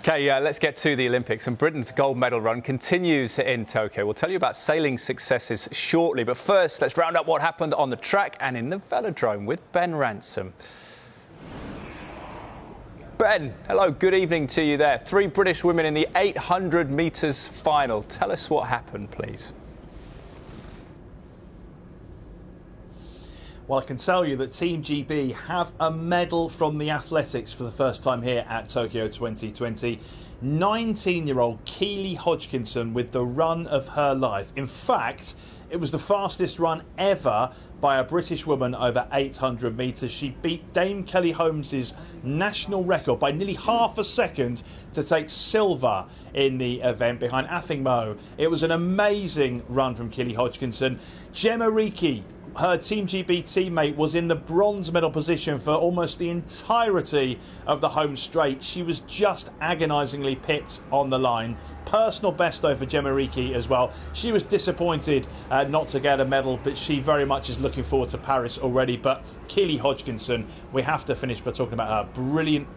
OK, let's get to the Olympics, and Britain's gold medal run continues in Tokyo. We'll tell you about sailing successes shortly, but first let's round up what happened on the track and in the velodrome with Ben Ransom. Ben, hello, good evening to you there. 3 British women in the 800 metres final. Tell us what happened, please. Well, I can tell you that Team GB have a medal from the athletics for the first time here at Tokyo 2020. 19-year-old Keely Hodgkinson with the run of her life. In fact, it was the fastest run ever by a British woman over 800 metres. She beat Dame Kelly Holmes' national record by nearly half a second to take silver in the event behind Athing Mu. It was an amazing run from Keely Hodgkinson. Gemma Reekie, her Team GB teammate, was in the bronze medal position for almost the entirety of the home straight. She was just agonisingly pipped on the line. Personal best though for Gemma Reekie as well. She was disappointed not to get a medal, but she very much is looking forward to Paris already. But Keely Hodgkinson, we have to finish by talking about her brilliant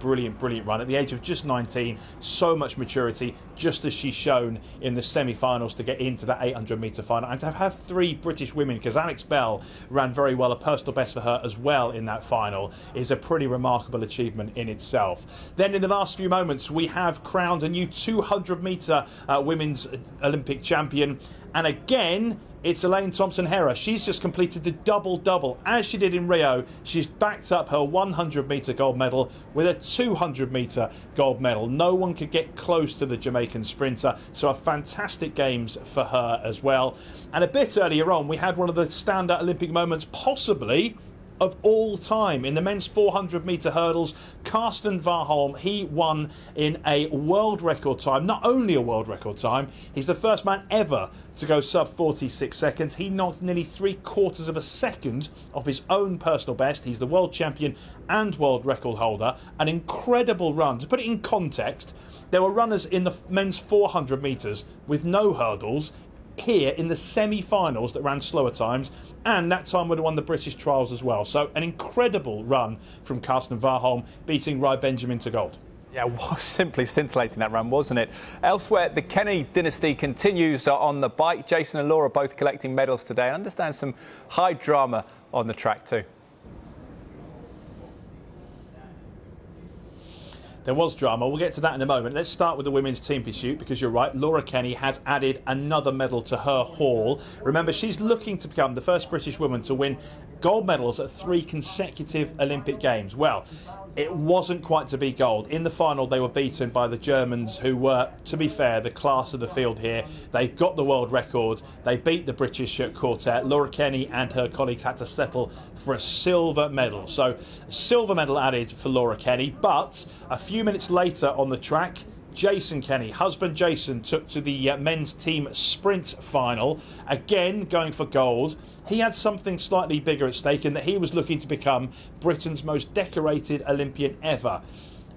run at the age of just 19. So much maturity, just as she's shown in the semi-finals to get into that 800 metre final, and to have 3 British women, because Alex Bell ran very well, a personal best for her as well in that final, is a pretty remarkable achievement in itself. Then in the last few moments we have crowned a new 200 metre women's Olympic champion, and again it's Elaine Thompson-Herah. She's just completed the double-double. As she did in Rio, she's backed up her 100 metre gold medal with a 200 metre gold medal. No one could get close to the Jamaican sprinter, so a fantastic games for her as well. And a bit earlier on, we had one of the standout Olympic moments, possibly of all time, in the men's 400 metre hurdles. Karsten Warholm, he won in a world record time. Not only a world record time, he's the first man ever to go sub 46 seconds. He knocked nearly 3/4 of a second off his own personal best. He's the world champion and world record holder. An incredible run. To put it in context, there were runners in the men's 400 metres with no hurdles here in the semi-finals that ran slower times, and that time would have won the British trials as well. So an incredible run from Karsten Warholm, beating Rai Benjamin to gold. Yeah, it was simply scintillating, that run, wasn't it? Elsewhere, the Kenny dynasty continues on the bike. Jason and Laura both collecting medals today. I understand some high drama on the track too. There was drama. We'll get to that in a moment. Let's start with the women's team pursuit, because you're right, Laura Kenny has added another medal to her haul. Remember, she's looking to become the first British woman to win gold medals at 3 consecutive Olympic Games. Well, it wasn't quite to be gold. In the final, they were beaten by the Germans, who were, to be fair, the class of the field here. They got the world record. They beat the British quartet. Laura Kenny and her colleagues had to settle for a silver medal. So, silver medal added for Laura Kenny. But a few minutes later on the track, Jason Kenny, husband Jason, took to the men's team sprint final, again going for gold. He had something slightly bigger at stake, in that he was looking to become Britain's most decorated Olympian ever.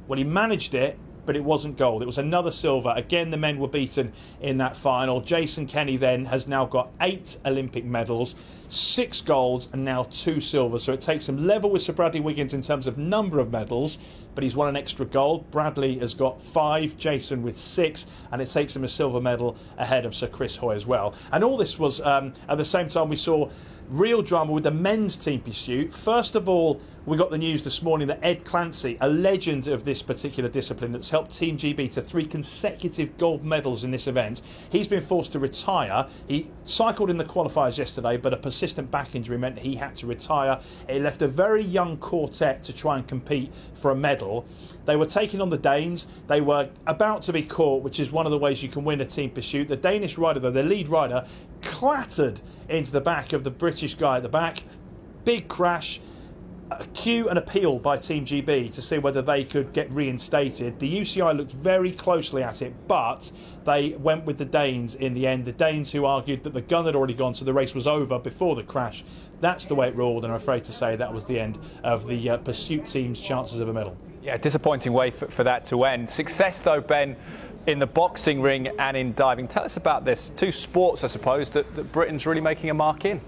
Well, he managed it, but it wasn't gold. It was another silver. Again, the men were beaten in that final. Jason Kenny then has now got 8 Olympic medals, 6 golds and now 2 silvers. So it takes him level with Sir Bradley Wiggins in terms of number of medals, but he's won an extra gold. Bradley has got 5, Jason with 6, and it takes him a silver medal ahead of Sir Chris Hoy as well. And all this was at the same time we saw real drama with the men's team pursuit. First of all, we got the news this morning that Ed Clancy, a legend of this particular discipline that's helped Team GB to 3 consecutive gold medals in this event, he's been forced to retire. He cycled in the qualifiers yesterday, but a persistent back injury meant he had to retire. It left a very young quartet to try and compete for a medal. They were taking on the Danes. They were about to be caught, which is one of the ways you can win a team pursuit. The Danish rider, though, their lead rider, clattered into the back of the British guy at the back. Big crash. A queue and appeal by Team GB to see whether they could get reinstated. The UCI looked very closely at it, but they went with the Danes in the end. The Danes, who argued that the gun had already gone, so the race was over before the crash. That's the way it ruled, and I'm afraid to say that was the end of the pursuit team's chances of a medal. Yeah, disappointing way for that to end. Success, though, Ben, in the boxing ring and in diving. Tell us about this. 2 sports, I suppose, that Britain's really making a mark in.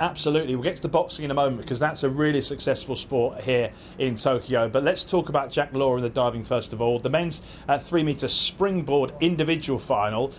Absolutely. We'll get to the boxing in a moment because that's a really successful sport here in Tokyo. But let's talk about Jack Law and the diving first of all. The men's 3-metre springboard individual final.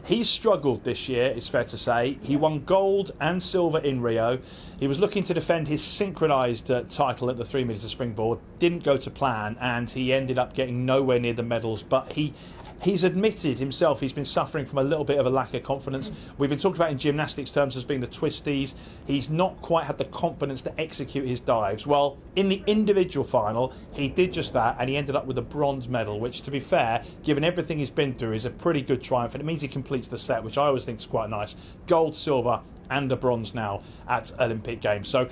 He's struggled this year, it's fair to say. He won gold and silver in Rio. He was looking to defend his synchronised title at the 3-metre springboard. Didn't go to plan, and he ended up getting nowhere near the medals. But he's admitted himself he's been suffering from a little bit of a lack of confidence. We've been talking about in gymnastics terms as being the twisties. He's not quite had the confidence to execute his dives. Well, in the individual final, he did just that, and he ended up with a bronze medal, which, to be fair, given everything he's been through, is a pretty good triumph, and it means he completes the set, which I always think is quite nice. Gold, silver and a bronze now at Olympic Games. So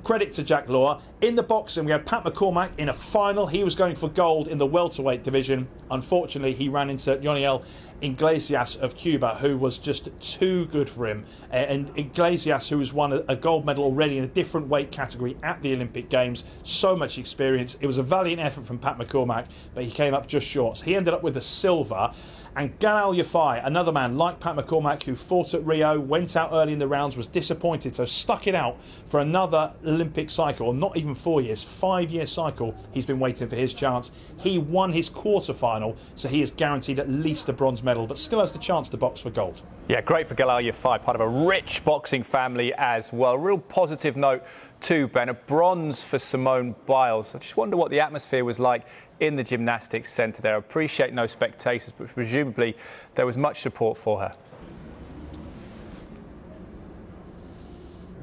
credit to Jack Law. In the boxing, we had Pat McCormack in a final. He was going for gold in the welterweight division. Unfortunately, he ran into Yoniel Iglesias of Cuba, who was just too good for him. And Iglesias, who has won a gold medal already in a different weight category at the Olympic Games, so much experience. It was a valiant effort from Pat McCormack, but he came up just short. So he ended up with the silver. And Galal Yafai, another man like Pat McCormack, who fought at Rio, went out early in the rounds, was disappointed, so stuck it out for another Olympic cycle, or not even 4 years, 5-year cycle. He's been waiting for his chance. He won his quarter-final, so he is guaranteed at least a bronze medal, but still has the chance to box for gold. Yeah, great for Galal Yafai, part of a rich boxing family as well. Real positive note too, Ben. A bronze for Simone Biles. I just wonder what the atmosphere was like in the gymnastics centre there. I appreciate no spectators, but presumably there was much support for her.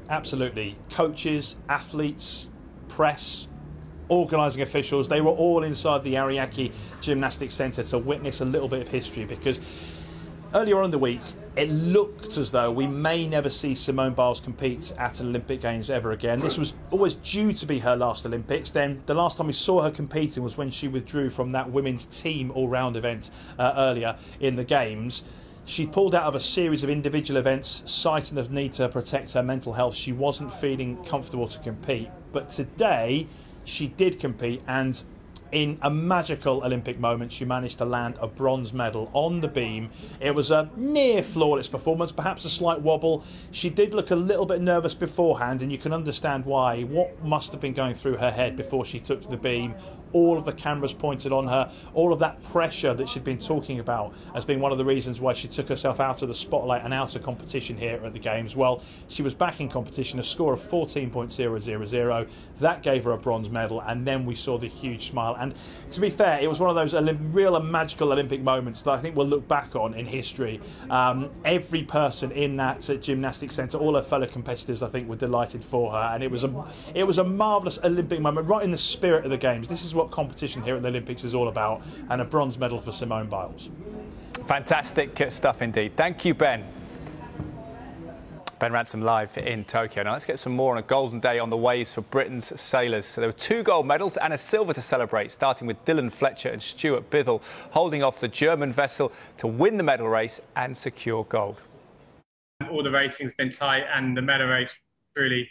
Absolutely. Coaches, athletes, press, organising officials, they were all inside the Ariake Gymnastics Centre to witness a little bit of history, because earlier on in the week, it looked as though we may never see Simone Biles compete at Olympic Games ever again. This was always due to be her last Olympics. Then the last time we saw her competing was when she withdrew from that women's team all-round event earlier in the Games. She pulled out of a series of individual events, citing the need to protect her mental health. She wasn't feeling comfortable to compete. But today, she did compete, and in a magical Olympic moment, she managed to land a bronze medal on the beam. It was a near flawless performance, perhaps a slight wobble. She did look a little bit nervous beforehand, and you can understand why. What must have been going through her head before she took to the beam? All of the cameras pointed on her, all of that pressure that she'd been talking about as being one of the reasons why she took herself out of the spotlight and out of competition here at the Games. Well, she was back in competition, a score of 14.000. That gave her a bronze medal, and then we saw the huge smile. And to be fair, it was one of those real magical Olympic moments that I think we'll look back on in history. Every person in that gymnastics centre, all her fellow competitors, I think, were delighted for her, and it was a marvellous Olympic moment, right in the spirit of the Games. This is what competition here at the Olympics is all about, and a bronze medal for Simone Biles. Fantastic stuff indeed. Thank you, Ben. Ben Ransom live in Tokyo. Now let's get some more on a golden day on the waves for Britain's sailors. So there were 2 gold medals and a silver to celebrate, starting with Dylan Fletcher and Stuart Bithell holding off the German vessel to win the medal race and secure gold. All the racing's been tight, and the medal race really,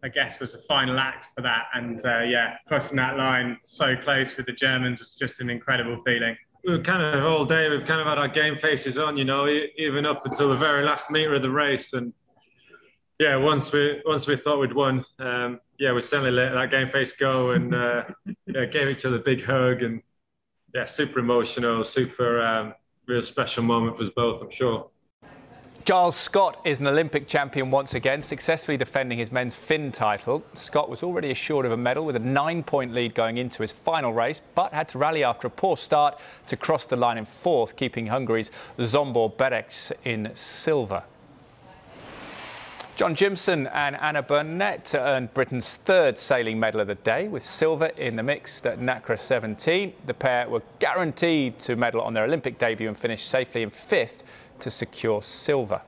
I guess, was the final act for that. And yeah, crossing that line so close with the Germans was just an incredible feeling. We were kind of all day, we've kind of had our game faces on, you know, even up until the very last metre of the race. And yeah, once we thought we'd won, yeah, we certainly let that game face go, and yeah, gave each other a big hug, and yeah, super emotional, super real special moment for us both, I'm sure. Giles Scott is an Olympic champion once again, successfully defending his men's Finn title. Scott was already assured of a medal with a 9-point lead going into his final race, but had to rally after a poor start to cross the line in 4th, keeping Hungary's Zsombor Bereks in silver. John Jimson and Anna Burnett earned Britain's 3rd sailing medal of the day, with silver in the mixed at NACRA 17. The pair were guaranteed to medal on their Olympic debut and finish safely in 5th to secure silver.